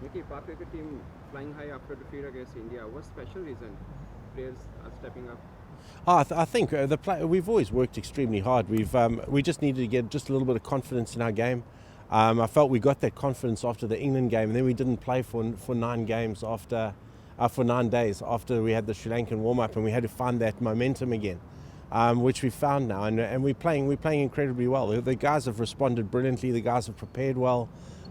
Mickey, Pak cricket team flying high after defeat against India. What special reason players are stepping up? I think we've always worked extremely hard. We just needed to get just a little bit of confidence in our game. I felt we got that confidence after the England game, and then we didn't play for 9 games for 9 days after we had the Sri Lankan warm up, and we had to find that momentum again, which we found now, and we're playing incredibly well. The guys have responded brilliantly. The guys have prepared well,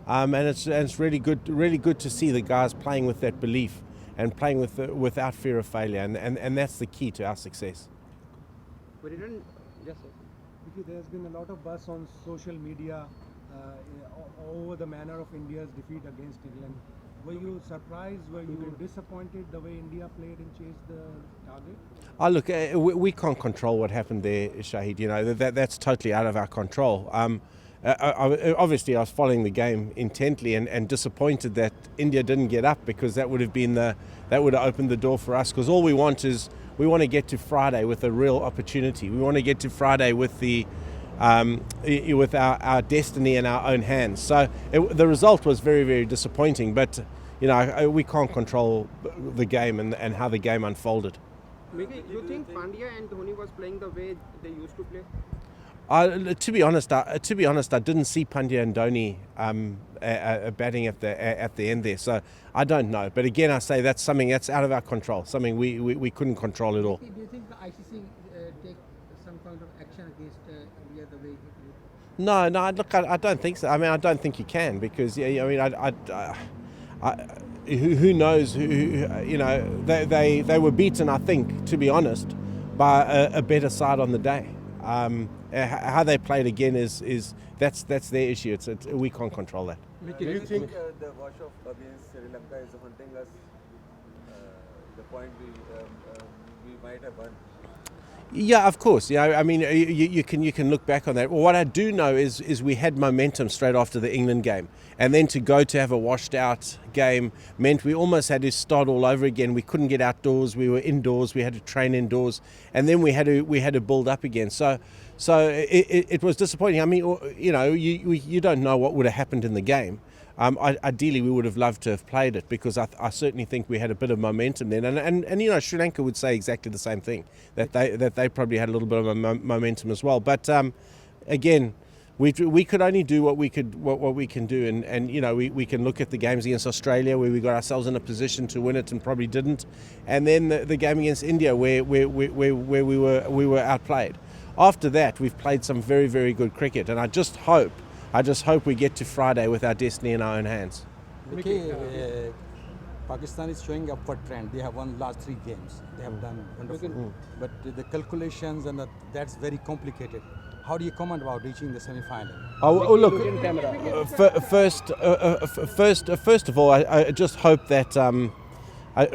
and it's really good to see the guys playing with that belief and playing without fear of failure, and that's the key to our success. We didn't. Yes, sir. Because there's been a lot of buzz on social media over the manner of India's defeat against England. Were you surprised? Were you disappointed the way India played and chased the target? Oh, look, we can't control what happened there, Shahid. You know, that's totally out of our control. Obviously, I was following the game intently and disappointed that India didn't get up, because that would have opened the door for us. Because all we want to get to Friday with a real opportunity. We want to get to Friday with with our destiny in our own hands. So the result was very, very disappointing. But you know, we can't control the game and how the game unfolded. Mickey, you think Pandya and Dhoni was playing the way they used to play? To be honest, I didn't see Pandya and Dhoni batting at the end there, so I don't know. But again, I say that's something that's out of our control, something we couldn't control at all. Do you think the ICC take some kind of action against India the way he played? No, look, I don't think so. I mean, I don't think you can, because who knows? You know, they were beaten, I think, to be honest, by a better side on the day. How they played again is that's their issue. We can't control that. Do you think the wash-off against Sri Lanka is haunting us? The point we might have won. Yeah, of course. Yeah, I mean, you can look back on that. Well, what I do know is we had momentum straight after the England game, and then to have a washed out game meant we almost had to start all over again. We couldn't get outdoors. We were indoors. We had to train indoors, and then we had to build up again. So it was disappointing. I mean, you know, you don't know what would have happened in the game. Ideally, we would have loved to have played it, because I certainly think we had a bit of momentum then, and you know, Sri Lanka would say exactly the same thing, that they probably had a little bit of momentum as well. But again, we could only do what we can do, and you know, we can look at the games against Australia where we got ourselves in a position to win it and probably didn't, and then the game against India where we were outplayed. After that, we've played some very, very good cricket, and I just hope we get to Friday with our destiny in our own hands. Okay, Pakistan is showing upward trend. They have won last 3 games. They have done wonderful. But the calculations that's very complicated. How do you comment about reaching the semi-final? Oh look, first of all, I just hope that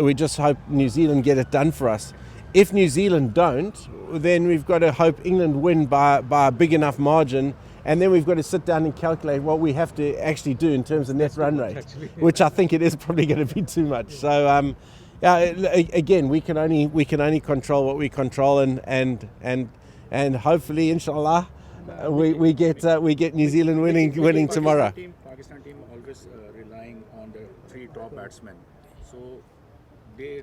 we just hope New Zealand get it done for us. If New Zealand don't, then we've got to hope England win by a big enough margin. And then we've got to sit down and calculate what we have to actually do in terms of net run rate, which I think it is probably going to be too much. So, again, we can only control what we control, and hopefully, inshallah, we get New Zealand winning tomorrow. Pakistan team always relying on the 3 top batsmen, so they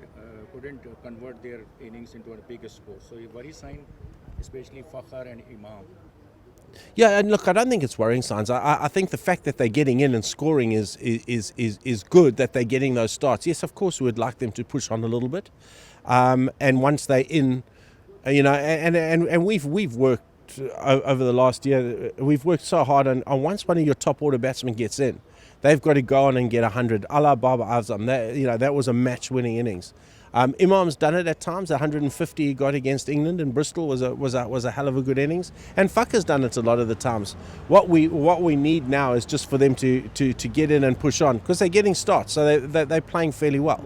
couldn't convert their innings into a big score. So a worry sign, especially Fakhar and Imam. Yeah, and look, I don't think it's worrying signs. I think the fact that they're getting in and scoring is good, that they're getting those starts. Yes, of course, we would like them to push on a little bit. And once they're in, you know, and we've worked over the last year, we've worked so hard on once one of your top order batsmen gets in, they've got to go on and get 100. A la Baba Azam, that was a match-winning innings. Imam's done it at times. 150 he got against England in Bristol was a hell of a good innings, and Fakhar's done it a lot of the times. What we need now is just for them to get in and push on, because they're getting starts, so they're playing fairly well.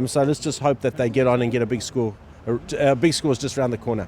So let's just hope that they get on and get a big score. A big score is just around the corner.